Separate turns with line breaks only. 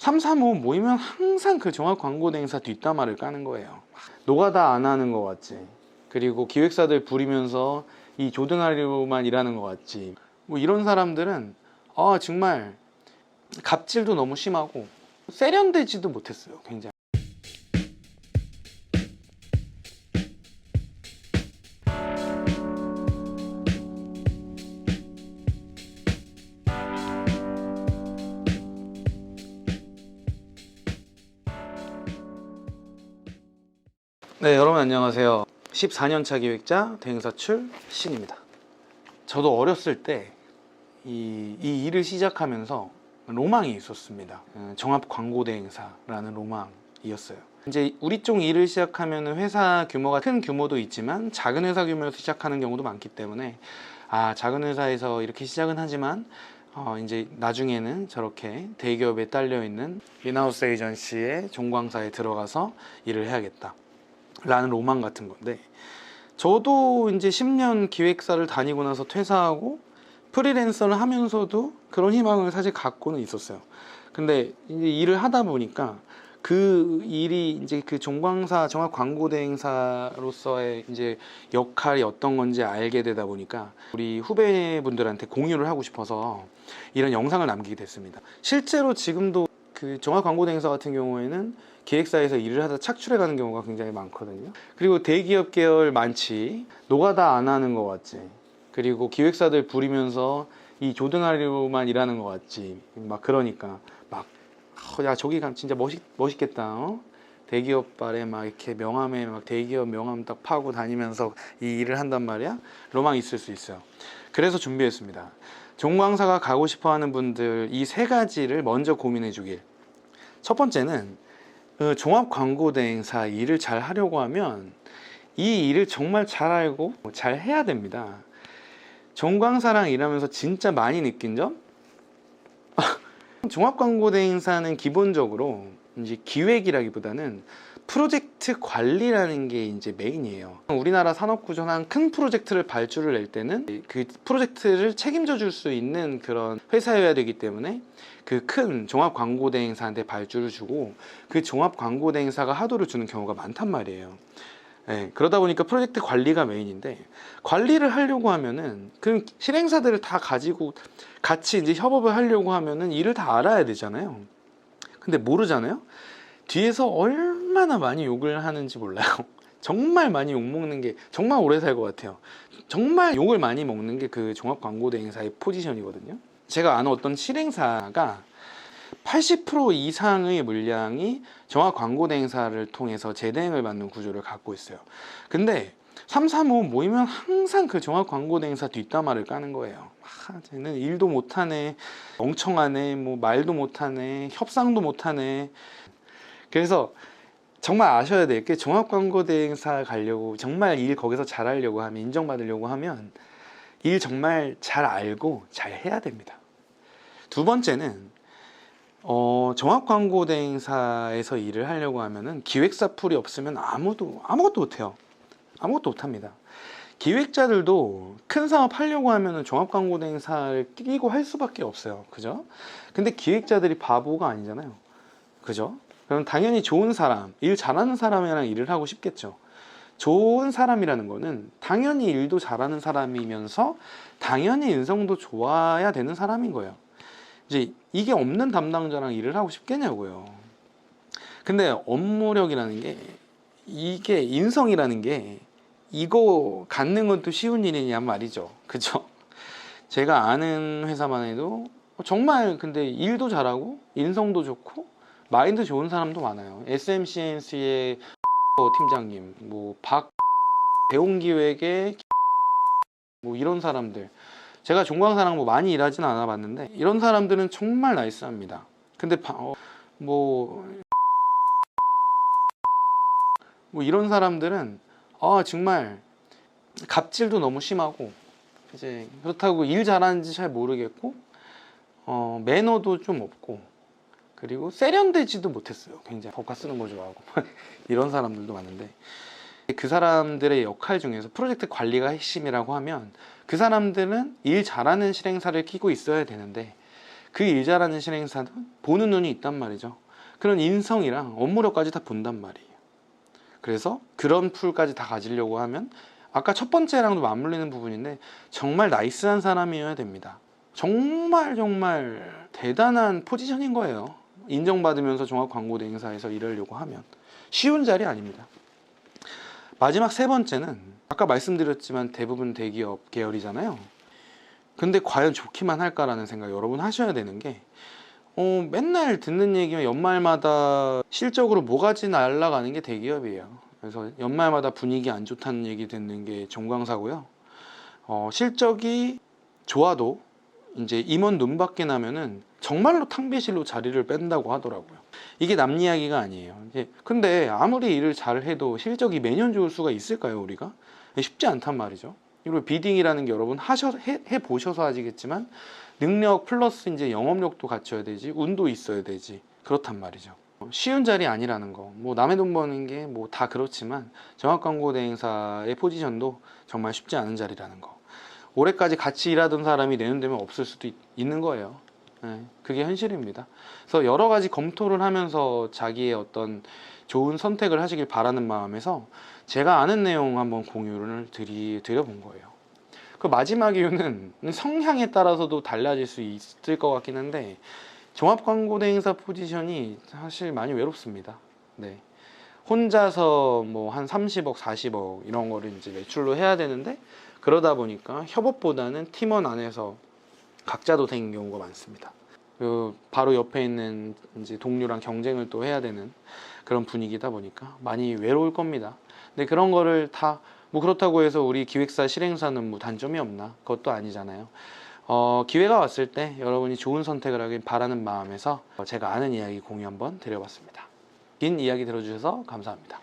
3, 4, 5 모이면 항상 그 종합광고대행사 뒷담화를 까는 거예요. 노가다 안 하는 것 같지, 그리고 기획사들 부리면서 이 조등하려만 일하는 것 같지, 뭐 이런 사람들은 정말 갑질도 너무 심하고 세련되지도 못했어요. 굉장히. 네, 여러분 안녕하세요. 14년차 기획자 대행사출 신입니다. 저도 어렸을 때 이 일을 시작하면서 로망이 있었습니다. 종합광고대행사라는 로망이었어요. 이제 우리 쪽 일을 시작하면 회사 규모가 큰 규모도 있지만 작은 회사 규모에서 시작하는 경우도 많기 때문에 작은 회사에서 이렇게 시작은 하지만 이제 나중에는 저렇게 대기업에 딸려있는 인하우스 에이전시의 종광사에 들어가서 일을 해야겠다 라는 로망 같은 건데, 저도 이제 10년 기획사를 다니고 나서 퇴사하고 프리랜서를 하면서도 그런 희망을 사실 갖고는 있었어요. 근데 이제 일을 하다 보니까 그 일이 이제 그 종광사 종합광고대행사로서의 이제 역할이 어떤 건지 알게 되다 보니까 우리 후배분들한테 공유를 하고 싶어서 이런 영상을 남기게 됐습니다. 실제로 지금도 그 종합광고대행사 같은 경우에는 기획사에서 일을 하다 착출해 가는 경우가 굉장히 많거든요. 그리고 대기업 계열 많지, 노가다 안 하는 것 같지, 그리고 기획사들 부리면서 이 조등하려만 일하는 것 같지, 막 그러니까 막 야 저기 가면 진짜 멋있겠다. 대기업 발에 막 이렇게 명함에 막 대기업 명함 딱 파고 다니면서 이 일을 한단 말이야. 로망이 있을 수 있어요. 그래서 준비했습니다. 종광사가 가고 싶어하는 분들 이 세 가지를 먼저 고민해 주길. 첫 번째는 종합광고대행사 일을 잘 하려고 하면 이 일을 정말 잘 알고 잘 해야 됩니다. 종광사랑 일하면서 진짜 많이 느낀 점? 종합광고대행사는 기본적으로 이제 기획이라기보다는 프로젝트 관리라는 게 이제 메인이에요. 우리나라 산업구조는 한 큰 프로젝트를 발주를 낼 때는 그 프로젝트를 책임져 줄 수 있는 그런 회사여야 되기 때문에 그 큰 종합광고대행사한테 발주를 주고 그 종합광고대행사가 하도를 주는 경우가 많단 말이에요. 네, 그러다 보니까 프로젝트 관리가 메인인데, 관리를 하려고 하면은 그 실행사들을 다 가지고 같이 이제 협업을 하려고 하면은 일을 다 알아야 되잖아요. 근데 모르잖아요. 뒤에서 얼마나 많이 욕을 하는지 몰라요. 정말 많이 욕먹는 게, 정말 오래 살 것 같아요. 정말 욕을 많이 먹는 게 그 종합광고대행사의 포지션이거든요. 제가 아는 어떤 실행사가 80% 이상의 물량이 종합광고대행사를 통해서 재대행을 받는 구조를 갖고 있어요. 근데 3, 4, 5 모이면 항상 그 종합광고대행사 뒷담화를 까는 거예요. 쟤는 일도 못하네, 멍청하네, 뭐 말도 못하네, 협상도 못하네. 그래서 정말 아셔야 될 게, 종합광고대행사 가려고 정말 일 거기서 잘하려고 하면, 인정받으려고 하면 일 정말 잘 알고 잘 해야 됩니다. 두 번째는 종합광고대행사에서 일을 하려고 하면은 기획사 풀이 없으면 아무것도 못해요. 아무것도 못합니다. 기획자들도 큰 사업 하려고 하면은 종합광고대행사를 끼고 할 수밖에 없어요. 그죠? 근데 기획자들이 바보가 아니잖아요. 그죠? 그럼 당연히 좋은 사람, 일 잘하는 사람이랑 일을 하고 싶겠죠. 좋은 사람이라는 거는 당연히 일도 잘하는 사람이면서 당연히 인성도 좋아야 되는 사람인 거예요. 이제 이게 없는 담당자랑 일을 하고 싶겠냐고요. 근데 업무력이라는 게, 이게 인성이라는 게, 이거 갖는 것도 쉬운 일이냐 말이죠. 그죠? 제가 아는 회사만 해도 정말 근데 일도 잘하고 인성도 좋고 마인드 좋은 사람도 많아요. SMCNC의 팀장님, 뭐 대웅기획의 뭐 이런 사람들, 제가 종광사랑 뭐 많이 일하진 않아 봤는데 이런 사람들은 정말 나이스합니다. 근데 뭐 이런 사람들은 정말 갑질도 너무 심하고, 이제 그렇다고 일 잘하는지 잘 모르겠고, 매너도 좀 없고, 그리고 세련되지도 못했어요. 굉장히 법카 쓰는 거 좋아하고 이런 사람들도 많은데, 그 사람들의 역할 중에서 프로젝트 관리가 핵심이라고 하면 그 사람들은 일 잘하는 실행사를 끼고 있어야 되는데, 그 일 잘하는 실행사는 보는 눈이 있단 말이죠. 그런 인성이랑 업무력까지 다 본단 말이에요. 그래서 그런 풀까지 다 가지려고 하면 아까 첫 번째랑도 맞물리는 부분인데 정말 나이스한 사람이어야 됩니다. 정말 대단한 포지션인 거예요. 인정받으면서 종합광고대행사에서 일하려고 하면 쉬운 자리 아닙니다. 마지막 세 번째는 아까 말씀드렸지만 대부분 대기업 계열이잖아요. 근데 과연 좋기만 할까라는 생각 여러분 하셔야 되는 게 맨날 듣는 얘기면 연말마다 실적으로 뭐가지 날아가는 게 대기업이에요. 그래서 연말마다 분위기 안 좋다는 얘기 듣는 게 종강사고요. 실적이 좋아도 이제 임원 눈밖에 나면은 정말로 탕비실로 자리를 뺀다고 하더라고요. 이게 남 이야기가 아니에요. 근데 아무리 일을 잘해도 실적이 매년 좋을 수가 있을까요, 우리가? 쉽지 않단 말이죠. 그리고 비딩이라는 게 여러분 해보셔서 아시겠지만 능력 플러스 이제 영업력도 갖춰야 되지, 운도 있어야 되지. 그렇단 말이죠. 쉬운 자리 아니라는 거. 뭐 남의 돈 버는 게 뭐 다 그렇지만 종합광고대행사의 포지션도 정말 쉽지 않은 자리라는 거. 올해까지 같이 일하던 사람이 내년 되면 없을 수도 있는 거예요. 그게 현실입니다. 그래서 여러 가지 검토를 하면서 자기의 어떤 좋은 선택을 하시길 바라는 마음에서 제가 아는 내용 한번 공유를 드려본 거예요. 그 마지막 이유는 성향에 따라서도 달라질 수 있을 것 같긴 한데 종합광고대행사 포지션이 사실 많이 외롭습니다. 네. 혼자서 뭐 한 30억, 40억 이런 거를 이제 매출로 해야 되는데 그러다 보니까 협업보다는 팀원 안에서 각자도 된 경우가 많습니다. 그 바로 옆에 있는 이제 동료랑 경쟁을 또 해야 되는 그런 분위기다 보니까 많이 외로울 겁니다. 근데 그런 거를 다 뭐 그렇다고 해서 우리 기획사 실행사는 뭐 단점이 없나? 그것도 아니잖아요. 기회가 왔을 때 여러분이 좋은 선택을 하길 바라는 마음에서 제가 아는 이야기 공유 한번 드려봤습니다. 긴 이야기 들어주셔서 감사합니다.